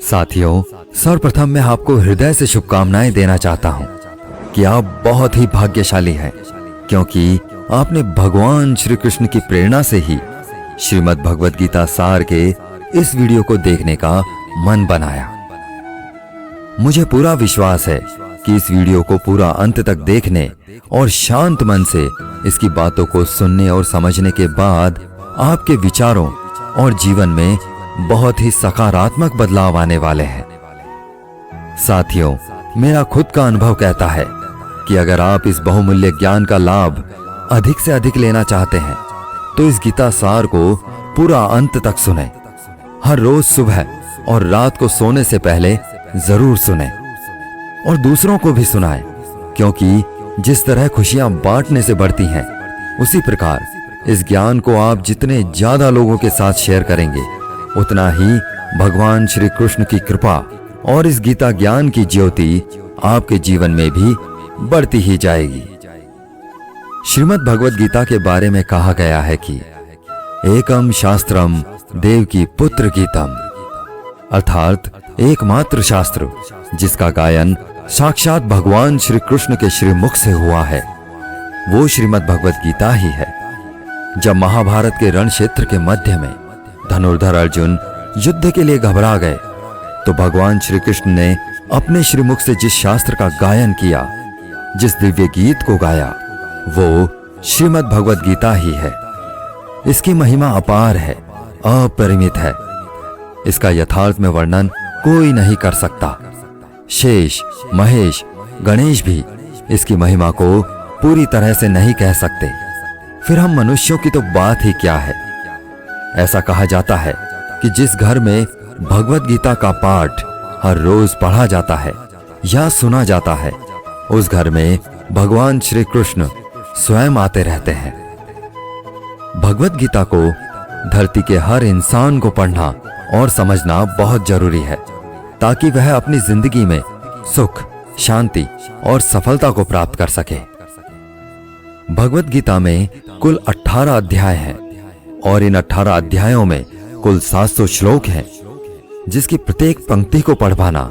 साथियों, सर्वप्रथम मैं आपको हृदय से शुभकामनाएं देना चाहता हूं कि आप बहुत ही भाग्यशाली हैं, क्योंकि आपने भगवान श्री कृष्ण की प्रेरणा से ही श्रीमद् भगवद गीता सार के इस वीडियो को देखने का मन बनाया। मुझे पूरा विश्वास है कि इस वीडियो को पूरा अंत तक देखने और शांत मन से इसकी बातों को सुनने और समझने के बाद आपके विचारों और जीवन में बहुत ही सकारात्मक बदलाव आने वाले हैं। साथियों, मेरा खुद का अनुभव कहता है कि अगर आप इस बहुमूल्य ज्ञान का लाभ अधिक से अधिक लेना चाहते हैं तो इस गीता सार को पूरा अंत तक सुनें। हर रोज सुबह और रात को सोने से पहले जरूर सुनें और दूसरों को भी सुनाएं, क्योंकि जिस तरह खुशियां बांटने से बढ़ती हैं, उसी प्रकार इस ज्ञान को आप जितने ज्यादा लोगों के साथ शेयर करेंगे, उतना ही भगवान श्री कृष्ण की कृपा और इस गीता ज्ञान की ज्योति आपके जीवन में भी बढ़ती ही जाएगी। श्रीमद् भगवद गीता के बारे में कहा गया है कि एकम शास्त्रम देवकी पुत्र गीतम, अर्थात एकमात्र शास्त्र जिसका गायन साक्षात भगवान श्री कृष्ण के श्रीमुख से हुआ है, वो श्रीमद् भगवद गीता ही है। जब महाभारत के रण क्षेत्र के मध्य में धनुर्धर अर्जुन युद्ध के लिए घबरा गए, तो भगवान श्री कृष्ण ने अपने श्रीमुख से जिस शास्त्र का गायन किया, जिस दिव्य गीत को गाया, वो श्रीमद् भगवद गीता ही है। इसकी महिमा अपार है, अपरिमित है। इसका यथार्थ में वर्णन कोई नहीं कर सकता। शेष, महेश, गणेश भी इसकी महिमा को पूरी तरह से नहीं कह सकते। फिर हम मनुष्यों की तो बात ही क्या है। ऐसा कहा जाता है कि जिस घर में भगवद गीता का पाठ हर रोज पढ़ा जाता है या सुना जाता है, उस घर में भगवान श्री कृष्ण स्वयं आते रहते हैं। भगवद गीता को धरती के हर इंसान को पढ़ना और समझना बहुत जरूरी है, ताकि वह अपनी जिंदगी में सुख, शांति और सफलता को प्राप्त कर सके। भगवद गीता में कुल 18 अध्याय हैं और इन 18 अध्यायों में कुल 700 श्लोक हैं, जिसकी प्रत्येक पंक्ति को पढ़ पाना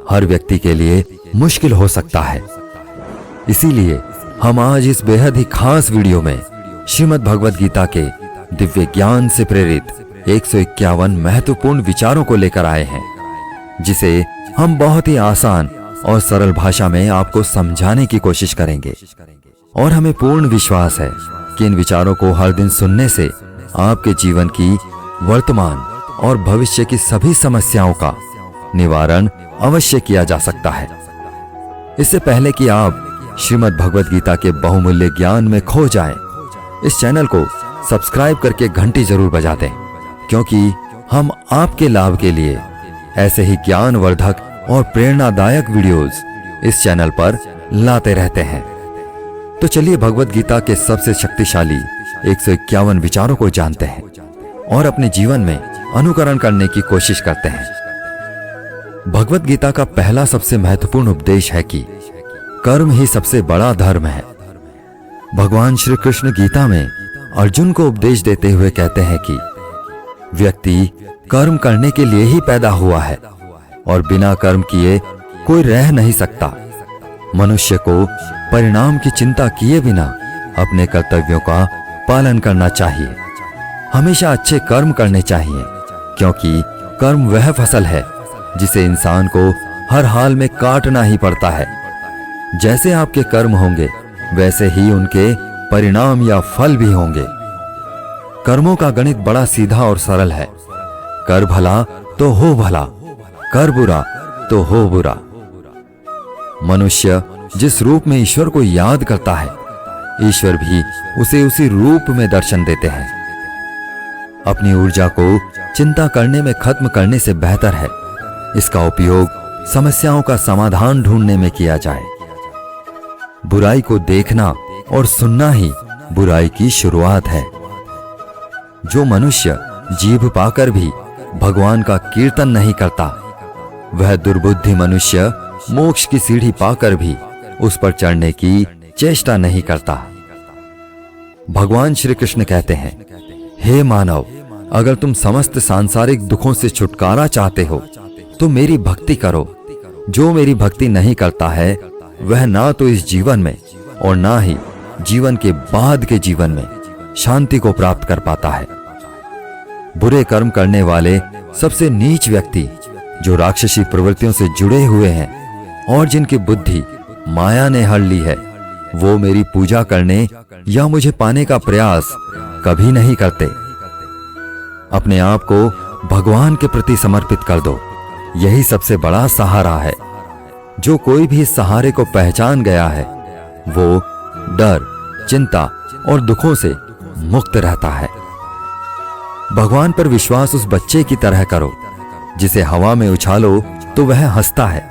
हर व्यक्ति के लिए मुश्किल हो सकता है। इसीलिए हम आज इस बेहद ही खास वीडियो में श्रीमद् भगवद गीता के दिव्य ज्ञान से प्रेरित 151 महत्वपूर्ण विचारों को लेकर आए हैं, जिसे हम बहुत ही आसान और सरल भाषा में आपको समझाने की कोशिश करेंगे। और हमें पूर्ण विश्वास है कि इन विचारों को हर दिन सुनने से आपके जीवन की वर्तमान और भविष्य की सभी समस्याओं का निवारण अवश्य किया जा सकता है। इससे पहले कि आप श्रीमद् भगवद गीता के बहुमूल्य ज्ञान में खो जाएं, इस चैनल को सब्सक्राइब करके घंटी जरूर बजा दें, क्योंकि हम आपके लाभ के लिए ऐसे ही ज्ञानवर्धक और प्रेरणादायक वीडियोस इस चैनल पर लाते रहते हैं। तो चलिए भगवद गीता के सबसे शक्तिशाली 151 विचारों को जानते हैं और अपने जीवन में अनुकरण करने की कोशिश करते हैं। भगवद गीता का पहला सबसे महत्वपूर्ण उपदेश है कि कर्म ही सबसे बड़ा धर्म है। भगवान श्री कृष्ण गीता में अर्जुन को उपदेश देते हुए कहते हैं कि व्यक्ति कर्म करने के लिए ही पैदा हुआ है और बिना कर्म किए कोई रह नहीं सकता। मनुष्य को परिणाम की चिंता किए बिना अपने कर्तव्यों का पालन करना चाहिए। हमेशा अच्छे कर्म करने चाहिए, क्योंकि कर्म वह फसल है जिसे इंसान को हर हाल में काटना ही पड़ता है। जैसे आपके कर्म होंगे, वैसे ही उनके परिणाम या फल भी होंगे। कर्मों का गणित बड़ा सीधा और सरल है। कर भला तो हो भला, कर बुरा तो हो बुरा। मनुष्य जिस रूप में ईश्वर को याद करता है, ईश्वर भी उसे उसी रूप में दर्शन देते हैं। अपनी ऊर्जा को चिंता करने में खत्म करने से बेहतर है इसका उपयोग समस्याओं का समाधान ढूंढने में किया जाए। बुराई को देखना और सुनना ही बुराई की शुरुआत है। जो मनुष्य जीभ पाकर भी भगवान का कीर्तन नहीं करता, वह दुर्बुद्धि मनुष्य मोक्ष की सीढ़ी पाकर भी उस पर चढ़ने की चेष्टा नहीं करता। भगवान श्री कृष्ण कहते हैं, हे मानव, अगर तुम समस्त सांसारिक दुखों से छुटकारा चाहते हो तो मेरी भक्ति करो। जो मेरी भक्ति नहीं करता है वह ना तो इस जीवन में और ना ही जीवन के बाद के जीवन में शांति को प्राप्त कर पाता है। बुरे कर्म करने वाले सबसे नीच व्यक्ति जो राक्षसी प्रवृत्तियों से जुड़े हुए हैं और जिनकी बुद्धि माया ने हर ली है, वो मेरी पूजा करने या मुझे पाने का प्रयास कभी नहीं करते। अपने आप को भगवान के प्रति समर्पित कर दो, यही सबसे बड़ा सहारा है। जो कोई भी इस सहारे को पहचान गया है वो डर, चिंता और दुखों से मुक्त रहता है। भगवान पर विश्वास उस बच्चे की तरह करो जिसे हवा में उछालो तो वह हंसता है,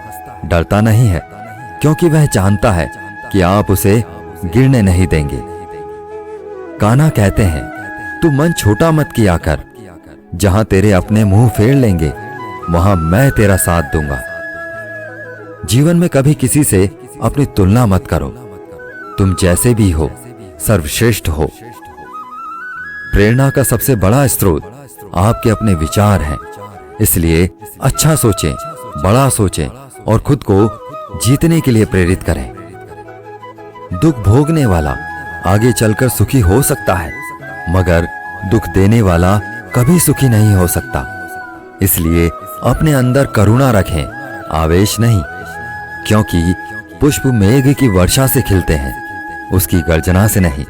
डरता नहीं है, क्योंकि वह जानता है कि आप उसे गिरने नहीं देंगे। कान्हा कहते हैं, तू मन छोटा मत किया कर, जहां तेरे अपने मुंह फेर लेंगे वहां मैं तेरा साथ दूंगा। जीवन में कभी किसी से अपनी तुलना मत करो, तुम जैसे भी हो सर्वश्रेष्ठ हो। प्रेरणा का सबसे बड़ा स्रोत आपके अपने विचार हैं, इसलिए अच्छा सोचें, बड़ा सोचें और खुद को जीतने के लिए प्रेरित करें। दुख भोगने वाला आगे चलकर सुखी हो सकता है, मगर दुख देने वाला कभी सुखी नहीं हो सकता। इसलिए अपने अंदर करुणा रखें, आवेश नहीं, क्योंकि पुष्प मेघ की वर्षा से खिलते हैं, उसकी गर्जना से नहीं।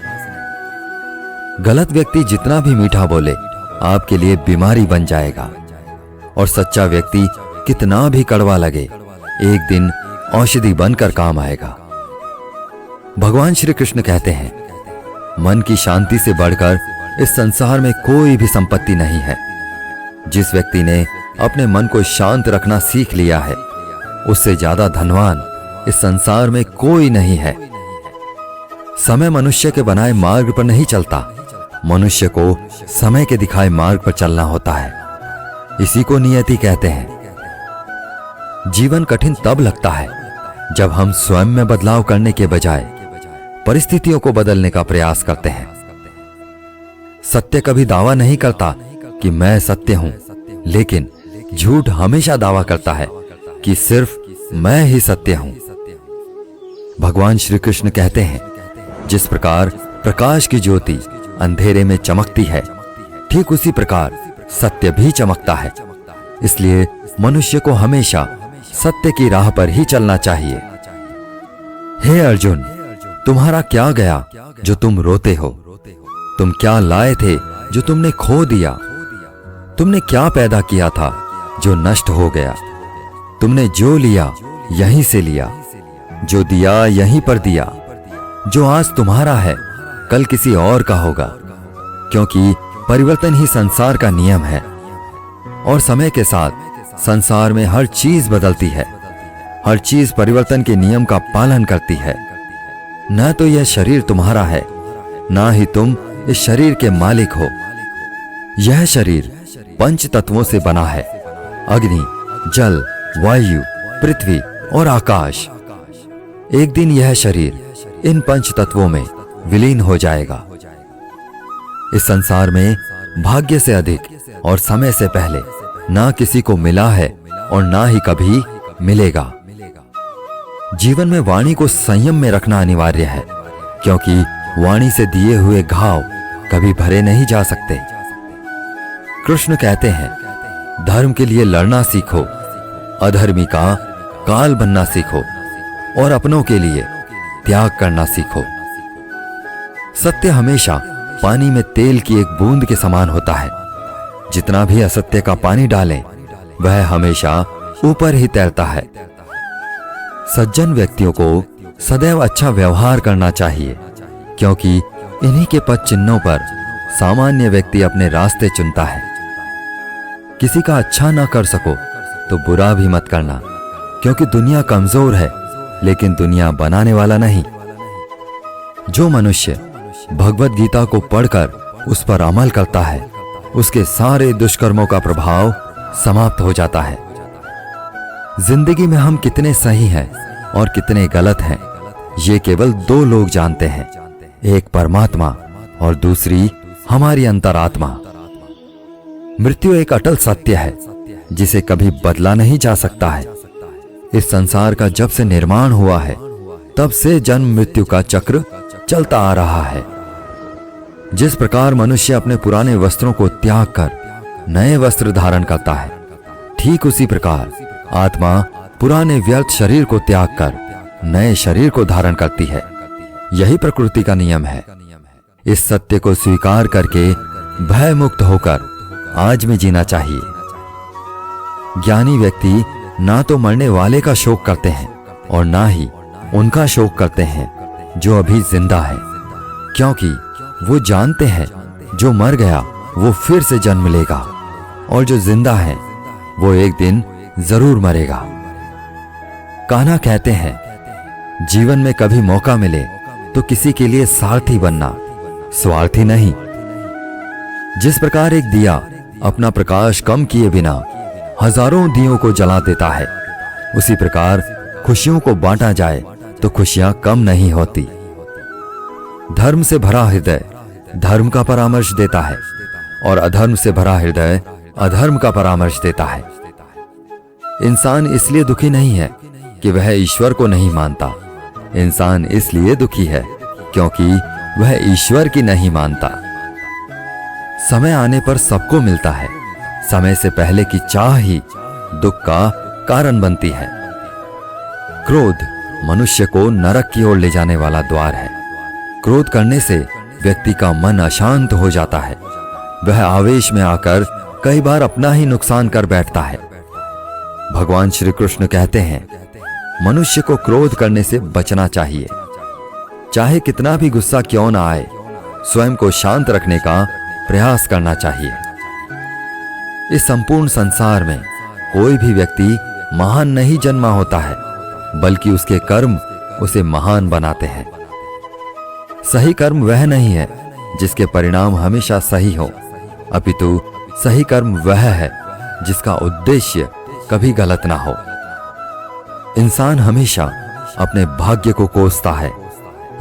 गलत व्यक्ति जितना भी मीठा बोले आपके लिए बीमारी बन जाएगा, और सच्चा व्यक्ति कितना भी कड़वा लगे एक दिन औषधि बनकर काम आएगा। भगवान श्री कृष्ण कहते हैं, मन की शांति से बढ़कर इस संसार में कोई भी संपत्ति नहीं है। जिस व्यक्ति ने अपने मन को शांत रखना सीख लिया है उससे ज्यादा धनवान इस संसार में कोई नहीं है। समय मनुष्य के बनाए मार्ग पर नहीं चलता, मनुष्य को समय के दिखाए मार्ग पर चलना होता है। इसी को नियति कहते हैं। जीवन कठिन तब लगता है जब हम स्वयं में बदलाव करने के बजाय परिस्थितियों को बदलने का प्रयास करते हैं। सत्य कभी दावा नहीं करता कि मैं सत्य हूं, लेकिन झूठ हमेशा दावा करता है कि सिर्फ मैं ही सत्य हूं। भगवान श्री कृष्ण कहते हैं, जिस प्रकार प्रकाश की ज्योति अंधेरे में चमकती है, ठीक उसी प्रकार सत्य भी चमकता है। इसलिए मनुष्य को हमेशा सत्य की राह पर ही चलना चाहिए। हे अर्जुन, तुम्हारा क्या गया जो तुम रोते हो? तुम क्या लाए थे जो तुमने खो दिया? तुमने क्या पैदा किया था जो नष्ट हो गया? तुमने जो लिया यहीं से लिया, जो दिया यहीं पर दिया। जो आज तुम्हारा है कल किसी और का होगा, क्योंकि परिवर्तन ही संसार का नियम है। और समय के साथ संसार में हर चीज बदलती है, हर चीज परिवर्तन के नियम का पालन करती है। न तो यह शरीर तुम्हारा है, ना ही तुम इस शरीर के मालिक हो। यह शरीर पंच तत्वों से बना है, अग्नि, जल, वायु, पृथ्वी और आकाश। एक दिन यह शरीर इन पंच तत्वों में विलीन हो जाएगा। इस संसार में भाग्य से अधिक और समय से पहले ना किसी को मिला है और ना ही कभी मिलेगा। जीवन में वाणी को संयम में रखना अनिवार्य है, क्योंकि वाणी से दिए हुए घाव कभी भरे नहीं जा सकते। कृष्ण कहते हैं, धर्म के लिए लड़ना सीखो, अधर्मी का काल बनना सीखो और अपनों के लिए त्याग करना सीखो। सत्य हमेशा पानी में तेल की एक बूंद के समान होता है। जितना भी असत्य का पानी डालें वह हमेशा ऊपर ही तैरता है। सज्जन व्यक्तियों को सदैव अच्छा व्यवहार करना चाहिए, क्योंकि इन्हीं के पद चिन्हों पर सामान्य व्यक्ति अपने रास्ते चुनता है। किसी का अच्छा ना कर सको तो बुरा भी मत करना, क्योंकि दुनिया कमजोर है लेकिन दुनिया बनाने वाला नहीं। जो मनुष्य भगवत गीता को पढ़कर उस पर अमल करता है, उसके सारे दुष्कर्मों का प्रभाव समाप्त हो जाता है। जिंदगी में हम कितने सही हैं और कितने गलत हैं, ये केवल दो लोग जानते हैं, एक परमात्मा और दूसरी हमारी अंतरात्मा। मृत्यु एक अटल सत्य है, जिसे कभी बदला नहीं जा सकता है। इस संसार का जब से निर्माण हुआ है तब से जन्म मृत्यु का चक्र चलता आ रहा है। जिस प्रकार मनुष्य अपने पुराने वस्त्रों को त्याग कर नए वस्त्र धारण करता है, ठीक उसी प्रकार आत्मा पुराने व्यर्थ शरीर को त्याग कर नए शरीर को धारण करती है। यही प्रकृति का नियम है। इस सत्य को स्वीकार करके भय मुक्त होकर आज में जीना चाहिए। ज्ञानी व्यक्ति ना तो मरने वाले का शोक करते हैं और ना ही उनका शोक करते हैं जो अभी जिंदा है, क्योंकि वो जानते हैं जो मर गया वो फिर से जन्म लेगा और जो जिंदा है वो एक दिन जरूर मरेगा। कान्हा कहते हैं, जीवन में कभी मौका मिले तो किसी के लिए सारथी बनना, स्वार्थी नहीं। जिस प्रकार एक दिया अपना प्रकाश कम किए बिना हजारों दियों को जला देता है, उसी प्रकार खुशियों को बांटा जाए तो खुशियां कम नहीं होती। धर्म से भरा हृदय धर्म का परामर्श देता है और अधर्म से भरा हृदय अधर्म का परामर्श देता है। इंसान इसलिए दुखी नहीं है कि वह ईश्वर को नहीं मानता। इंसान इसलिए दुखी है क्योंकि वह ईश्वर की नहीं मानता। समय आने पर सबको मिलता है। समय से पहले की चाह ही दुख का कारण बनती है। क्रोध मनुष्य को नरक की ओर ले जाने वाला द्वार है। क्रोध करने से व्यक्ति का मन अशांत हो जाता है। वह आवेश में आकर कई बार अपना ही नुकसान कर बैठता है। भगवान श्री कृष्ण कहते हैं, मनुष्य को क्रोध करने से बचना चाहिए। चाहे कितना भी गुस्सा क्यों ना आए, स्वयं को शांत रखने का प्रयास करना चाहिए। इस संपूर्ण संसार में कोई भी व्यक्ति महान नहीं जन्मा होता है, बल्कि उसके कर्म उसे महान बनाते हैं। सही कर्म वह नहीं है जिसके परिणाम हमेशा सही हो, अपितु सही कर्म वह है जिसका उद्देश्य कभी गलत ना हो। इंसान हमेशा अपने भाग्य को कोसता है,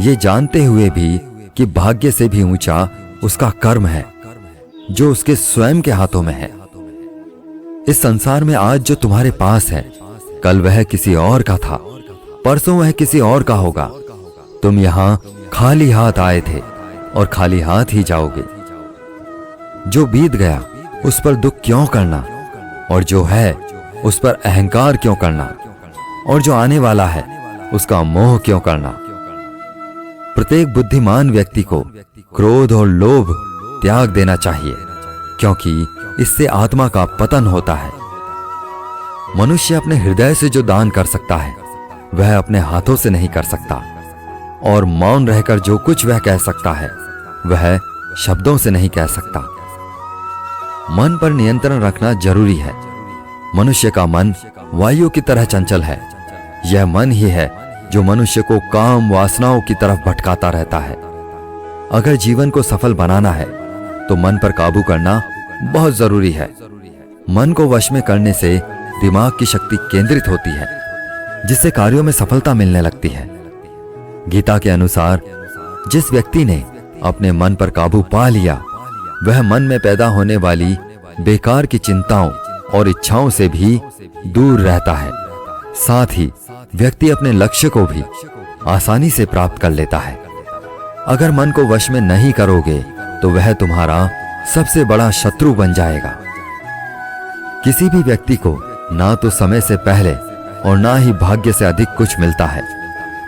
ये जानते हुए भी कि भाग्य से भी ऊंचा उसका कर्म है जो उसके स्वयं के हाथों में है। इस संसार में आज जो तुम्हारे पास है, कल वह किसी और का था, परसों वह किसी और का होगा। तुम यहां खाली हाथ आए थे और खाली हाथ ही जाओगे। जो बीत गया उस पर दुख क्यों करना, और जो है उस पर अहंकार क्यों करना, और जो आने वाला है उसका मोह क्यों करना। प्रत्येक बुद्धिमान व्यक्ति को क्रोध और लोभ त्याग देना चाहिए, क्योंकि इससे आत्मा का पतन होता है। मनुष्य अपने हृदय से जो दान कर सकता है वह अपने हाथों से नहीं कर सकता, और मौन रहकर जो कुछ वह कह सकता है वह शब्दों से नहीं कह सकता। मन पर नियंत्रण रखना जरूरी है। मनुष्य का मन वायु की तरह चंचल है। यह मन ही है जो मनुष्य को काम वासनाओं की तरफ भटकाता रहता है। अगर जीवन को सफल बनाना है तो मन पर काबू करना बहुत जरूरी है। मन को वश में करने से दिमाग की शक्ति केंद्रित होती है, जिससे कार्यों में सफलता मिलने लगती है। गीता के अनुसार जिस व्यक्ति ने अपने मन पर काबू पा लिया, वह मन में पैदा होने वाली बेकार की चिंताओं और इच्छाओं से भी दूर रहता है। साथ ही व्यक्ति अपने लक्ष्य को भी आसानी से प्राप्त कर लेता है। अगर मन को वश में नहीं करोगे तो वह तुम्हारा सबसे बड़ा शत्रु बन जाएगा। किसी भी व्यक्ति को ना तो समय से पहले और ना ही भाग्य से अधिक कुछ मिलता है,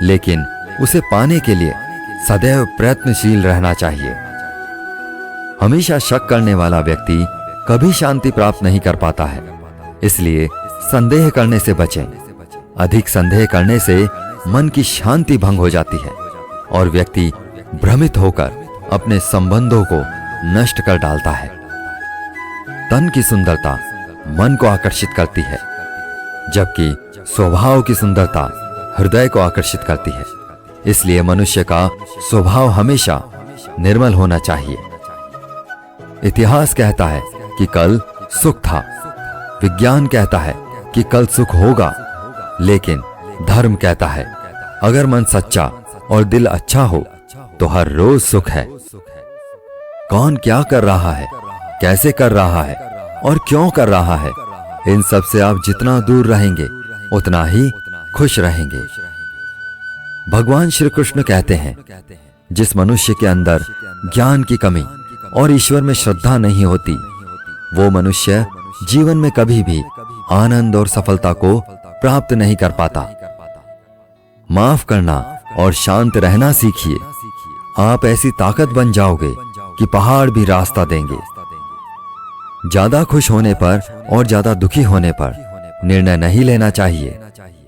लेकिन उसे पाने के लिए सदैव प्रयत्नशील रहना चाहिए। हमेशा शक करने वाला व्यक्ति कभी शांति प्राप्त नहीं कर पाता है, इसलिए संदेह करने से बचें। अधिक संदेह करने से मन की शांति भंग हो जाती है और व्यक्ति भ्रमित होकर अपने संबंधों को नष्ट कर डालता है। तन की सुंदरता मन को आकर्षित करती है, जबकि स्वभाव की सुंदरता हृदय को आकर्षित करती है। इसलिए मनुष्य का स्वभाव हमेशा निर्मल होना चाहिए। इतिहास कहता है कि कल सुख था, विज्ञान कहता है कि कल सुख होगा, लेकिन धर्म कहता है अगर मन सच्चा और दिल अच्छा हो तो हर रोज सुख है। कौन क्या कर रहा है, कैसे कर रहा है और क्यों कर रहा है, इन सब से आप जितना दूर रहेंगे उतना ही खुश रहेंगे। भगवान श्री कृष्ण कहते हैं, जिस मनुष्य के अंदर ज्ञान की कमी और ईश्वर में श्रद्धा नहीं होती, वो मनुष्य जीवन में कभी भी आनंद और सफलता को प्राप्त नहीं कर पाता। माफ करना और शांत रहना सीखिए। आप ऐसी ताकत बन जाओगे कि पहाड़ भी रास्ता देंगे। ज्यादा खुश होने पर और ज्यादा दुखी होने पर निर्णय नहीं लेना चाहिए,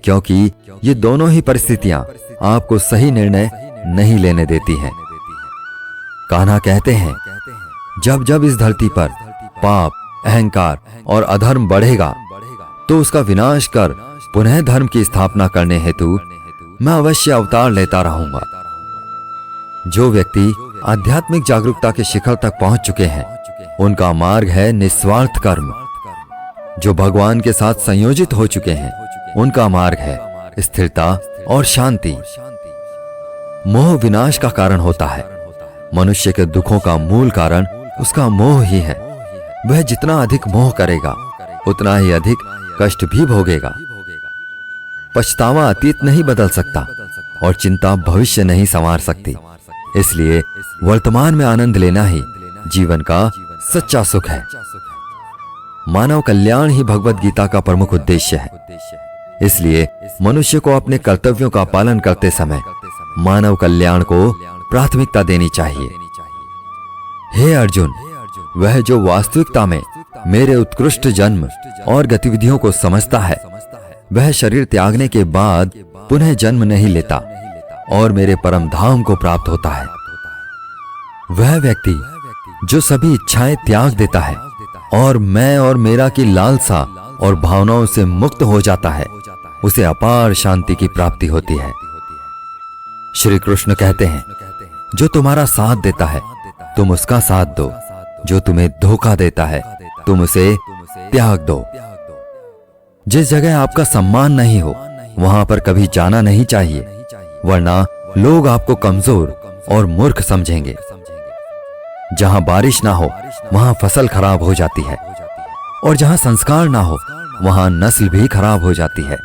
क्योंकि ये दोनों ही परिस्थितियां आपको सही निर्णय नहीं लेने देती हैं। कान्हा कहते हैं, जब जब इस धरती पर पाप, अहंकार और अधर्म बढ़ेगा, तो उसका विनाश कर पुनः धर्म की स्थापना करने हेतु मैं अवश्य अवतार लेता रहूंगा। जो व्यक्ति आध्यात्मिक जागरूकता के शिखर तक पहुंच चुके हैं, उनका मार्ग है निस्वार्थ कर्म। जो भगवान के साथ संयोजित हो चुके हैं, उनका मार्ग है स्थिरता और शांति। मोह विनाश का कारण होता है। मनुष्य के दुखों का मूल कारण उसका मोह ही है। वह जितना अधिक मोह करेगा, उतना ही अधिक कष्ट भी भोगेगा। पछतावा अतीत नहीं बदल सकता और चिंता भविष्य नहीं संवार सकती। इसलिए वर्तमान में आनंद लेना ही जीवन का सच्चा सुख है। मानव कल्याण ही भगवत गीता का प्रमुख उद्देश्य है। इसलिए मनुष्य को अपने कर्तव्यों का पालन करते समय मानव कल्याण को प्राथमिकता देनी चाहिए। हे अर्जुन, वह जो वास्तविकता में मेरे उत्कृष्ट जन्म और गतिविधियों को समझता है, वह शरीर त्यागने के बाद पुनः जन्म नहीं लेता और मेरे परम धाम को प्राप्त होता है। वह व्यक्ति जो सभी इच्छाएं त्याग देता है और मैं और मेरा की लालसा और भावनाओं से मुक्त हो जाता है, उसे अपार शांति की प्राप्ति होती है। श्री कृष्ण कहते हैं, जो तुम्हारा साथ देता है तुम उसका साथ दो, जो तुम्हें धोखा देता है तुम उसे त्याग दो। जिस जगह आपका सम्मान नहीं हो, वहां पर कभी जाना नहीं चाहिए, वरना लोग आपको कमजोर और मूर्ख समझेंगे। जहां बारिश ना हो, वहां फसल खराब हो जाती है, और जहां संस्कार ना हो, वहां नस्ल भी खराब हो जाती है।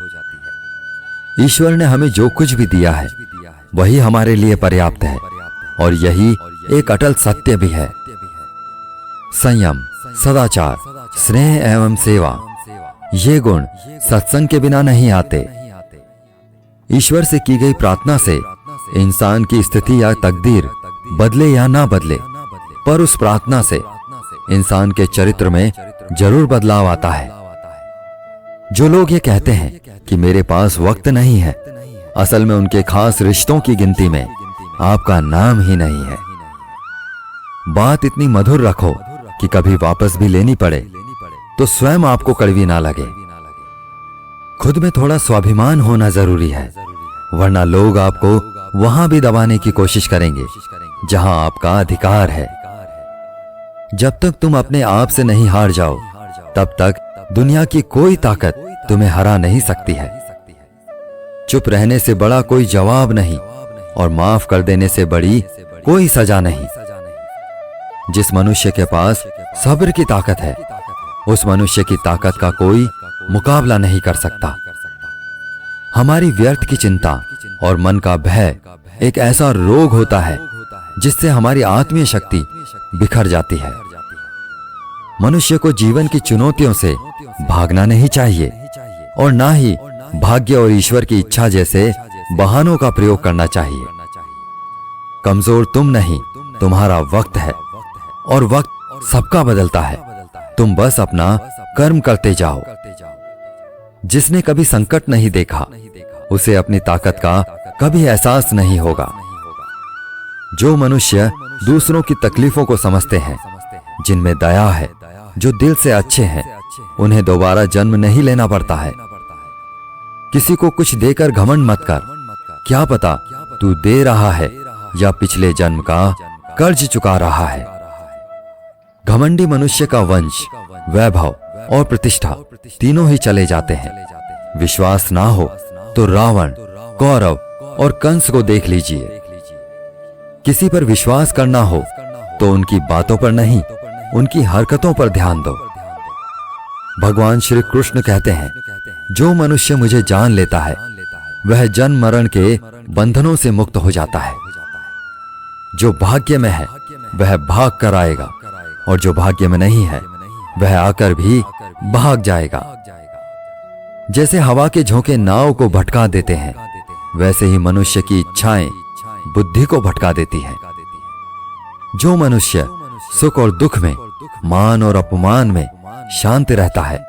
ईश्वर ने हमें जो कुछ भी दिया है, वही हमारे लिए पर्याप्त है, और यही एक अटल सत्य भी है। संयम, सदाचार, स्नेह एवं सेवा, ये गुण सत्संग के बिना नहीं आते। ईश्वर से की गई प्रार्थना से इंसान की स्थिति या तकदीर बदले या ना बदले, पर उस प्रार्थना से इंसान के चरित्र में जरूर बदलाव आता है। जो लोग ये कहते हैं कि मेरे पास वक्त नहीं है, असल में उनके खास रिश्तों की गिनती में आपका नाम ही नहीं है। बात इतनी मधुर रखो कि कभी वापस भी लेनी पड़े तो स्वयं आपको कड़वी ना लगे। खुद में थोड़ा स्वाभिमान होना जरूरी है, वरना लोग आपको वहां भी दबाने की कोशिश करेंगे जहां आपका अधिकार है। जब तक तुम अपने आप से नहीं हार जाओ, तब तक दुनिया की कोई ताकत तुम्हें हरा नहीं सकती है। चुप रहने से बड़ा कोई जवाब नहीं, और माफ कर देने से बड़ी कोई सजा नहीं। जिस मनुष्य के पास सब्र की ताकत है, उस मनुष्य की ताकत का कोई मुकाबला नहीं कर सकता। हमारी व्यर्थ की चिंता और मन का भय एक ऐसा रोग होता है जिससे हमारी आत्मीय शक्ति बिखर जाती है। मनुष्य को जीवन की चुनौतियों से भागना नहीं चाहिए, और ना ही भाग्य और ईश्वर की इच्छा जैसे बहानों का प्रयोग करना चाहिए। कमजोर तुम नहीं, तुम्हारा वक्त है, और वक्त सबका बदलता है। तुम बस अपना कर्म करते जाओ। जिसने कभी संकट नहीं देखा, उसे अपनी ताकत का कभी एहसास नहीं होगा। जो मनुष्य दूसरों की तकलीफों को समझते हैं, जिनमें दया है, जो दिल से अच्छे हैं, उन्हें दोबारा जन्म नहीं लेना पड़ता है। किसी को कुछ देकर घमंड मत कर। क्या पता तू दे रहा है या पिछले जन्म का कर्ज चुका रहा है। घमंडी मनुष्य का वंश, वैभव और प्रतिष्ठा तीनों ही चले जाते हैं। विश्वास ना हो तो रावण, कौरव और कंस को देख लीजिए। किसी पर विश्वास करना हो तो उनकी बातों पर नहीं, उनकी हरकतों पर ध्यान दो। भगवान श्री कृष्ण कहते हैं, जो मनुष्य मुझे जान लेता है वह जन्म मरण के बंधनों से मुक्त हो जाता है। जो भाग्य में है वह भाग कर आएगा, और जो भाग्य में नहीं है वह आकर भी भाग जाएगा। जैसे हवा के झोंके नाव को भटका देते हैं, वैसे ही मनुष्य की इच्छाएं बुद्धि को भटका देती हैं। जो मनुष्य सुख और दुख में, मान और अपमान में शांत रहता है,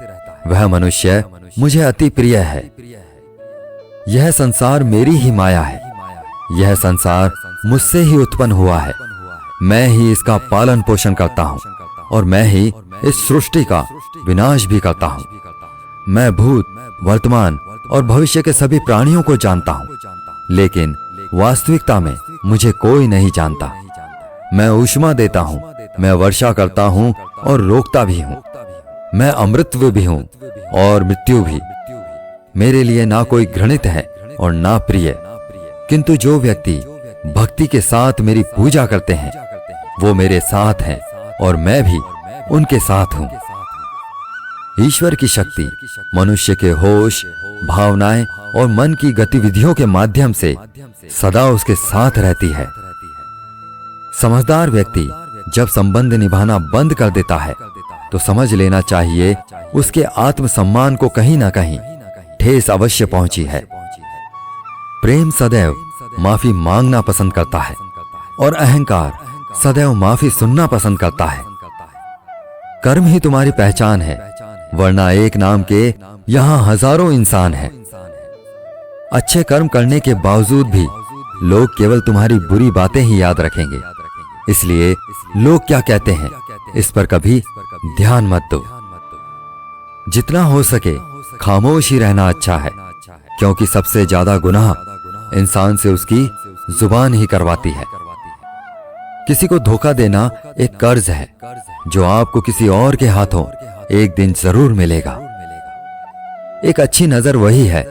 वह मनुष्य मुझे अति प्रिय है। यह संसार मेरी ही माया है। यह संसार मुझसे ही उत्पन्न हुआ है। मैं ही इसका पालन पोषण करता हूं, और मैं ही इस सृष्टि का विनाश भी करता हूं। मैं भूत, वर्तमान और भविष्य के सभी प्राणियों को जानता हूं, लेकिन वास्तविकता में मुझे कोई नहीं जानता। मैं ऊष्मा देता हूं, मैं वर्षा करता हूं और रोकता भी हूं। मैं अमृतत्व भी हूं और मृत्यु भी। मेरे लिए ना कोई घृणित है और ना प्रिय। किंतु जो व्यक्ति भक्ति के साथ मेरी पूजा करते हैं, वो मेरे साथ हैं और मैं भी उनके साथ हूं। ईश्वर की शक्ति मनुष्य के होश, भावनाएं और मन की गतिविधियों के माध्यम से सदा उसके साथ रहती है। समझदार व्यक्ति जब संबंध निभाना बंद कर देता है, तो समझ लेना चाहिए उसके आत्मसम्मान को कहीं ना कहीं ठेस अवश्य पहुंची है। प्रेम सदैव माफी मांगना पसंद करता है, और अहंकार सदैव माफी सुनना पसंद करता है। कर्म ही तुम्हारी पहचान है, वरना एक नाम के यहां हजारों इंसान हैं। अच्छे कर्म करने के बावजूद भी लोग केवल तुम्हारी बुरी बातें ही याद रखेंगे। इसलिए लोग क्या कहते हैं, इस पर कभी ध्यान मत दो। जितना हो सके खामोश ही रहना अच्छा है, क्योंकि सबसे ज्यादा गुनाह इंसान से उसकी जुबान ही करवाती है। किसी को धोखा देना एक कर्ज है, जो आपको किसी और के हाथों एक दिन जरूर मिलेगा। एक अच्छी नजर वही है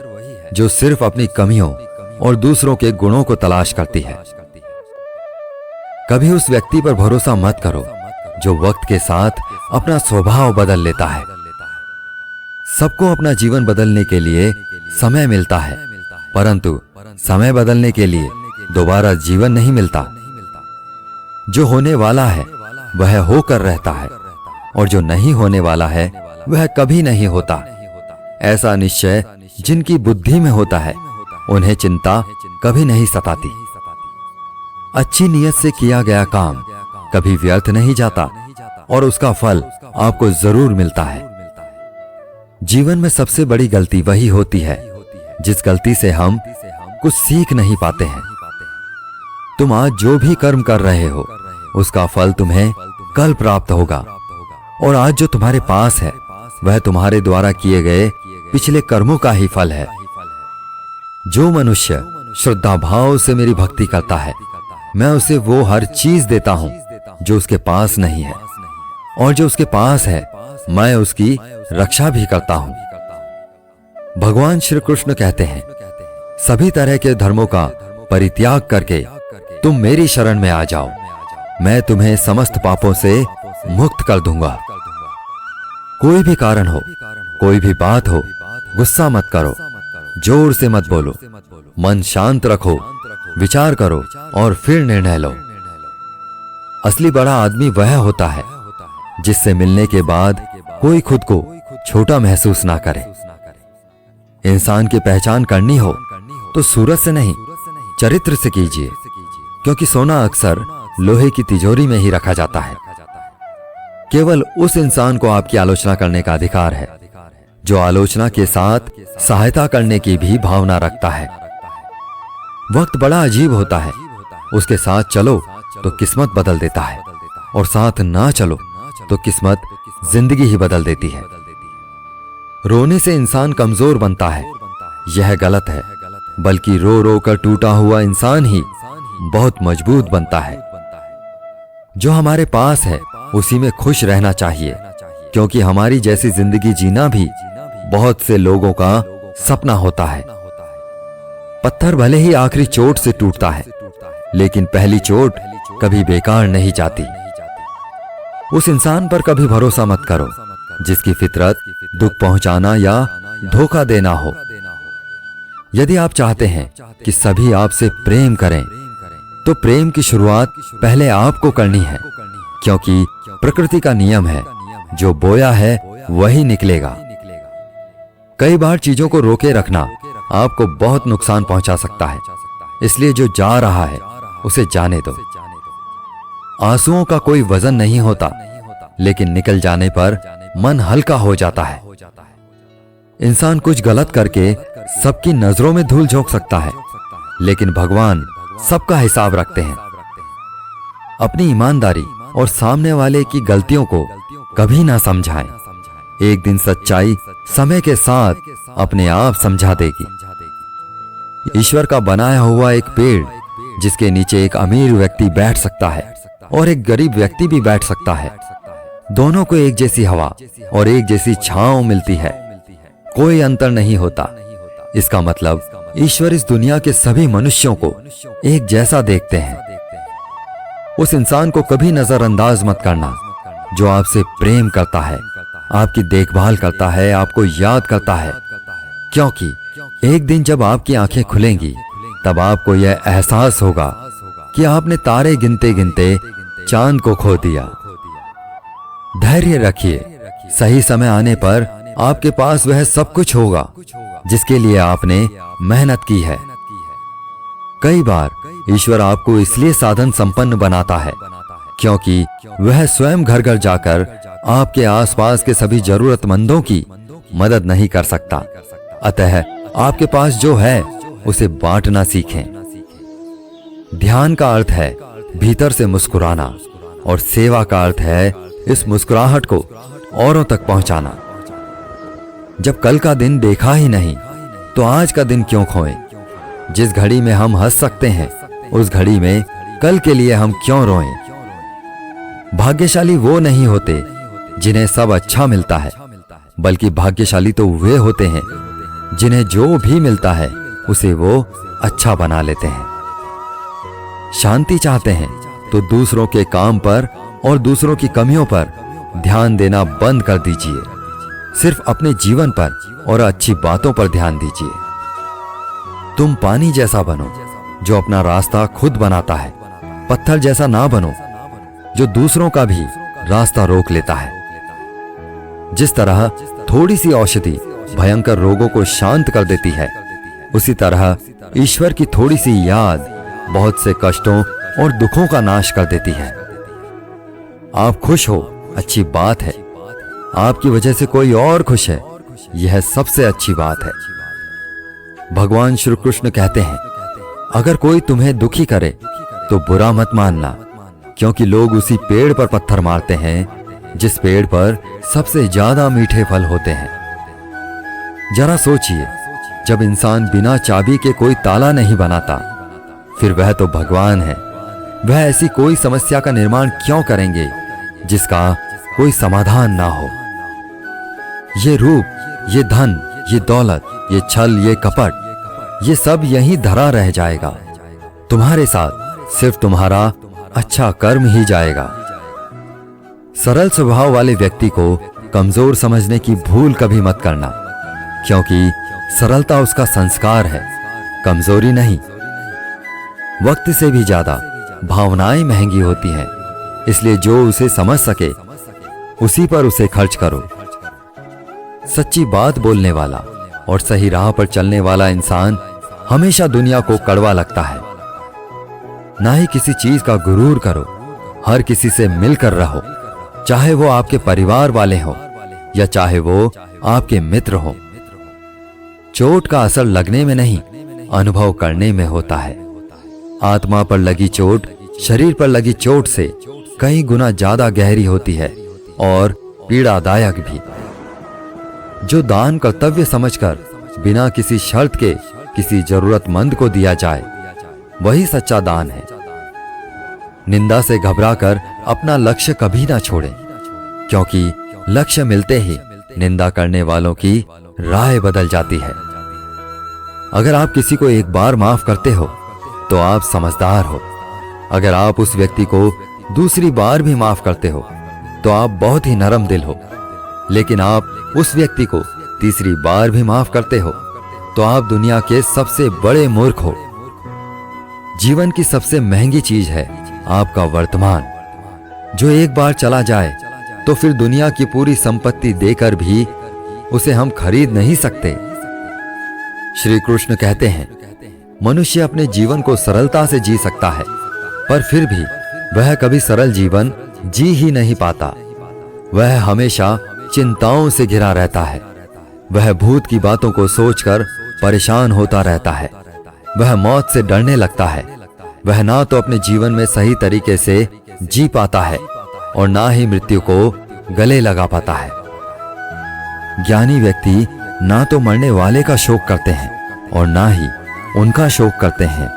जो सिर्फ अपनी कमियों और दूसरों के गुणों को तलाश करती है। कभी उस व्यक्ति पर भरोसा मत करो जो वक्त के साथ अपना स्वभाव बदल लेता है। सबको अपना जीवन बदलने के लिए समय मिलता है, परंतु समय बदलने के लिए दोबारा जीवन नहीं मिलता। जो होने वाला है वह होकर रहता है, और जो नहीं होने वाला है वह कभी नहीं होता। ऐसा निश्चय जिनकी बुद्धि में होता है, उन्हें चिंता कभी नहीं सताती। अच्छी नीयत से किया गया काम कभी व्यर्थ नहीं जाता, और उसका फल आपको जरूर मिलता है। जीवन में सबसे बड़ी गलती वही होती है जिस गलती से हम कुछ सीख नहीं पाते हैं। तुम आज जो भी कर्म कर रहे हो, उसका फल तुम्हें कल प्राप्त होगा, और आज जो तुम्हारे पास है वह तुम्हारे द्वारा किए गए पिछले कर्मों का ही फल है। जो मनुष्य श्रद्धा भाव से मेरी भक्ति करता है, मैं उसे वो हर चीज देता हूं जो उसके पास नहीं है, और जो उसके पास है मैं उसकी रक्षा भी करता हूं। भगवान श्री कृष्ण कहते हैं, सभी तरह के धर्मों का परित्याग करके तुम मेरी शरण में आ जाओ, मैं तुम्हें समस्त पापों से मुक्त कर दूंगा। कोई भी कारण हो, कोई भी बात हो, गुस्सा मत करो, जोर से मत बोलो, मन शांत रखो, विचार करो और फिर निर्णय लो। असली बड़ा आदमी वह होता है जिससे मिलने के बाद कोई खुद को छोटा महसूस ना करे। इंसान की पहचान करनी हो तो सूरत से नहीं, चरित्र से कीजिए, क्योंकि सोना अक्सर लोहे की तिजोरी में ही रखा जाता है। केवल उस इंसान को आपकी आलोचना करने का अधिकार है जो आलोचना के साथ सहायता करने की भी भावना रखता है। वक्त बड़ा अजीब होता है, उसके साथ चलो तो किस्मत बदल देता है, और साथ ना चलो तो किस्मत जिंदगी ही बदल देती है। रोने से इंसान कमजोर बनता है, यह गलत है, बल्कि रो रो कर टूटा हुआ इंसान ही बहुत मजबूत बनता है। जो हमारे पास है उसी में खुश रहना चाहिए, क्योंकि हमारी जैसी जिंदगी जीना भी बहुत से लोगों का सपना होता है। पत्थर भले ही आखिरी चोट से टूटता है, लेकिन पहली चोट कभी बेकार नहीं जाती। उस इंसान पर कभी भरोसा मत करो जिसकी फितरत दुख पहुंचाना या धोखा देना हो। यदि आप चाहते हैं कि सभी आपसे प्रेम करें, तो प्रेम की शुरुआत पहले आपको करनी है, क्योंकि प्रकृति का नियम है, जो बोया है वही निकलेगा। कई बार चीजों को रोके रखना आपको बहुत नुकसान पहुंचा सकता है, इसलिए जो जा रहा है उसे जाने दो। आंसुओं का कोई वजन नहीं होता, लेकिन निकल जाने पर मन हल्का हो जाता है। इंसान कुछ गलत करके सबकी नजरों में धूल झोंक सकता है, लेकिन भगवान सबका हिसाब रखते हैं। अपनी ईमानदारी और सामने वाले की गलतियों को कभी ना समझाएं। एक दिन सच्चाई समय के साथ अपने आप समझा देगी। ईश्वर का बनाया हुआ एक पेड़, जिसके नीचे एक अमीर व्यक्ति बैठ सकता है और एक गरीब व्यक्ति भी बैठ सकता है। दोनों को एक जैसी हवा और एक जैसी छांव मिलती है, कोई अंतर नहीं होता। इसका मतलब ईश्वर इस दुनिया के सभी मनुष्यों को एक जैसा देखते हैं। उस इंसान को कभी नजरअंदाज मत करना जो आपसे प्रेम करता है, आपकी देखभाल करता है, आपको याद करता है, क्योंकि एक दिन जब आपकी आंखें खुलेंगी तब आपको यह एहसास होगा कि आपने तारे गिनते गिनते चांद को खो दिया। धैर्य रखिए, सही समय आने पर आपके पास वह सब कुछ होगा जिसके लिए आपने मेहनत की है। कई बार ईश्वर आपको इसलिए साधन संपन्न बनाता है क्योंकि वह स्वयं घर घर जाकर आपके आसपास के सभी जरूरतमंदों की मदद नहीं कर सकता। अतः आपके पास जो है उसे बांटना सीखें। ध्यान का अर्थ है भीतर से मुस्कुराना, और सेवा का अर्थ है इस मुस्कुराहट को औरों तक पहुंचाना। जब कल का दिन देखा ही नहीं तो आज का दिन क्यों खोएं? जिस घड़ी में हम हंस सकते हैं उस घड़ी में कल के लिए हम क्यों रोएं? भाग्यशाली वो नहीं होते जिन्हें सब अच्छा मिलता है, बल्कि भाग्यशाली तो वे होते हैं जिन्हें जो भी मिलता है उसे वो अच्छा बना लेते हैं। शांति चाहते हैं तो दूसरों के काम पर और दूसरों की कमियों पर ध्यान देना बंद कर दीजिए। सिर्फ अपने जीवन पर और अच्छी बातों पर ध्यान दीजिए। तुम पानी जैसा बनो जो अपना रास्ता खुद बनाता है, पत्थर जैसा ना बनो जो दूसरों का भी रास्ता रोक लेता है। जिस तरह थोड़ी सी औषधि भयंकर रोगों को शांत कर देती है, उसी तरह ईश्वर की थोड़ी सी याद बहुत से कष्टों और दुखों का नाश कर देती है। आप खुश हो, अच्छी बात है। आपकी वजह से कोई और खुश है, यह सबसे अच्छी बात है। भगवान श्री कृष्ण कहते हैं, अगर कोई तुम्हें दुखी करे तो बुरा मत मानना, क्योंकि लोग उसी पेड़ पर पत्थर मारते हैं जिस पेड़ पर सबसे ज्यादा मीठे फल होते हैं। जरा सोचिए, जब इंसान बिना चाबी के कोई ताला नहीं बनाता, फिर वह तो भगवान है। वह ऐसी कोई समस्या का निर्माण क्यों करेंगे जिसका कोई समाधान ना हो? ये रूप, ये धन, ये दौलत, ये छल, ये कपट, ये सब यहीं धरा रह जाएगा। तुम्हारे साथ सिर्फ तुम्हारा अच्छा कर्म ही जाएगा। सरल स्वभाव वाले व्यक्ति को कमजोर समझने की भूल कभी मत करना, क्योंकि सरलता उसका संस्कार है, कमजोरी नहीं। वक्त से भी ज्यादा भावनाएं महंगी होती हैं, इसलिए जो उसे समझ सके उसी पर उसे खर्च करो। सच्ची बात बोलने वाला और सही राह पर चलने वाला इंसान हमेशा दुनिया को कड़वा लगता है। ना ही किसी चीज का गुरूर करो, हर किसी से मिलकर रहो, चाहे वो आपके परिवार वाले हों या चाहे वो आपके मित्र हों। चोट का असर लगने में नहीं, अनुभव करने में होता है। आत्मा पर लगी चोट शरीर पर लगी चोट से कई गुना ज्यादा गहरी होती है और पीड़ादायक भी। जो दान कर्तव्य समझकर बिना किसी शर्त के किसी जरूरतमंद को दिया जाए, वही सच्चा दान है। निंदा से घबराकर अपना लक्ष्य कभी ना छोड़ें, क्योंकि लक्ष्य मिलते ही निंदा करने वालों की राय बदल जाती है। अगर आप किसी को एक बार माफ करते हो तो आप समझदार हो। अगर आप उस व्यक्ति को दूसरी बार भी माफ करते हो तो आप बहुत ही नरम दिल हो। लेकिन आप उस व्यक्ति को तीसरी बार भी माफ करते हो, तो आप दुनिया के सबसे बड़े मूर्ख हो। जीवन की सबसे महंगी चीज है आपका वर्तमान, जो एक बार चला जाए तो फिर दुनिया की पूरी संपत्ति देकर भी उसे हम खरीद नहीं सकते। श्री कृष्ण कहते हैं, मनुष्य अपने जीवन को सरलता से जी सकता है, पर फिर भी वह कभी सरल जीवन जी ही नहीं पाता। वह हमेशा चिंताओं से घिरा रहता है। वह भूत की बातों को सोचकर परेशान होता रहता है। वह मौत से डरने लगता है। वह ना तो अपने जीवन में सही तरीके से जी पाता है और ना ही मृत्यु को गले लगा पाता है। ज्ञानी व्यक्ति ना तो मरने वाले का शोक करते हैं और ना ही उनका शोक करते हैं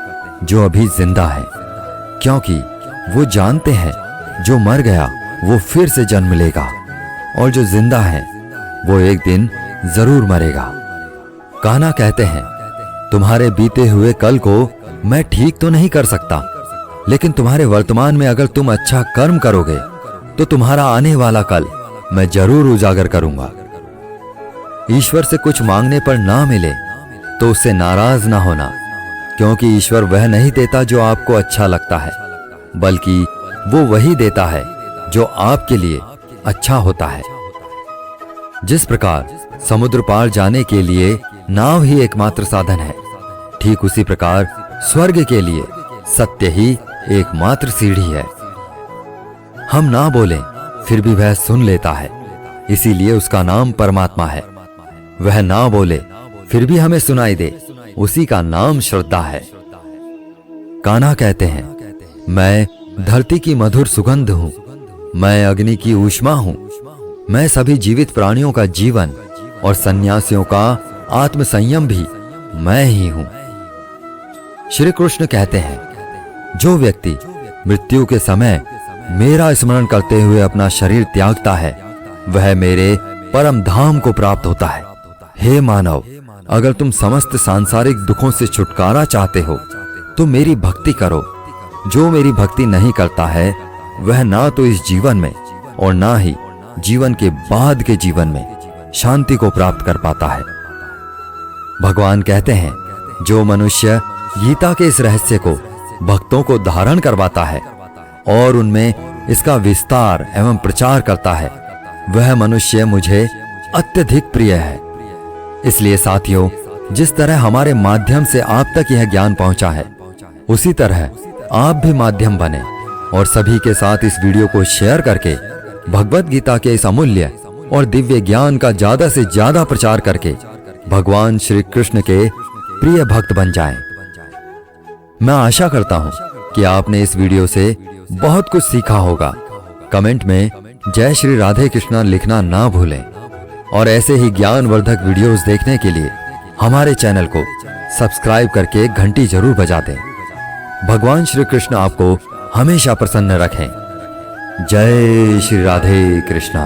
जो अभी जिंदा है, क्योंकि वो जानते हैं जो मर गया वो फिर से जन्म लेगा और जो जिंदा है वो एक दिन जरूर मरेगा। कान्हा कहते हैं, तुम्हारे बीते हुए कल को मैं ठीक तो नहीं कर सकता, लेकिन तुम्हारे वर्तमान में अगर तुम अच्छा कर्म करोगे तो तुम्हारा आने वाला कल मैं जरूर उजागर करूंगा। ईश्वर से कुछ मांगने पर ना मिले तो उससे नाराज ना होना, क्योंकि ईश्वर वह नहीं देता जो आपको अच्छा लगता है, बल्कि वो वही देता है जो आपके लिए अच्छा होता है। जिस प्रकार समुद्र पार जाने के लिए नाव ही एकमात्र साधन है, ठीक उसी प्रकार स्वर्ग के लिए सत्य ही एकमात्र सीढ़ी है। हम ना बोलें फिर भी वह सुन लेता है, इसीलिए उसका नाम परमात्मा है। वह ना बोले फिर भी हमें सुनाई दे, उसी का नाम श्रद्धा है। कान्हा कहते हैं, मैं धरती की मधुर सुगंध हूं, मैं अग्नि की ऊष्मा हूं, मैं सभी जीवित प्राणियों का जीवन और सन्यासियों का आत्मसंयम भी मैं ही हूं। श्री कृष्ण कहते हैं, जो व्यक्ति मृत्यु के समय मेरा स्मरण करते हुए अपना शरीर त्यागता है वह मेरे परम धाम को प्राप्त होता है। हे मानव, अगर तुम समस्त सांसारिक दुखों से छुटकारा चाहते हो तो मेरी भक्ति करो। जो मेरी भक्ति नहीं करता है वह ना तो इस जीवन में और ना ही जीवन के बाद के जीवन में शांति को प्राप्त कर पाता है। भगवान कहते हैं, जो मनुष्य गीता के इस रहस्य को भक्तों को धारण करवाता है और उनमें इसका विस्तार एवं प्रचार करता है, वह मनुष्य मुझे अत्यधिक प्रिय है। इसलिए साथियों, जिस तरह हमारे माध्यम से आप तक यह ज्ञान पहुंचा है, उसी तरह आप भी माध्यम बने और सभी के साथ इस वीडियो को शेयर करके भगवत गीता के इस अमूल्य और दिव्य ज्ञान का ज्यादा से ज्यादा प्रचार करके भगवान श्री कृष्ण के प्रिय भक्त बन जाएं। मैं आशा करता हूं कि आपने इस वीडियो से बहुत कुछ सीखा होगा। कमेंट में जय श्री राधे कृष्णा लिखना ना भूलें और ऐसे ही ज्ञानवर्धक वीडियोस देखने के लिए हमारे चैनल को सब्सक्राइब करके घंटी जरूर बजा दें। भगवान श्री कृष्ण आपको हमेशा प्रसन्न रखें। जय श्री राधे कृष्णा।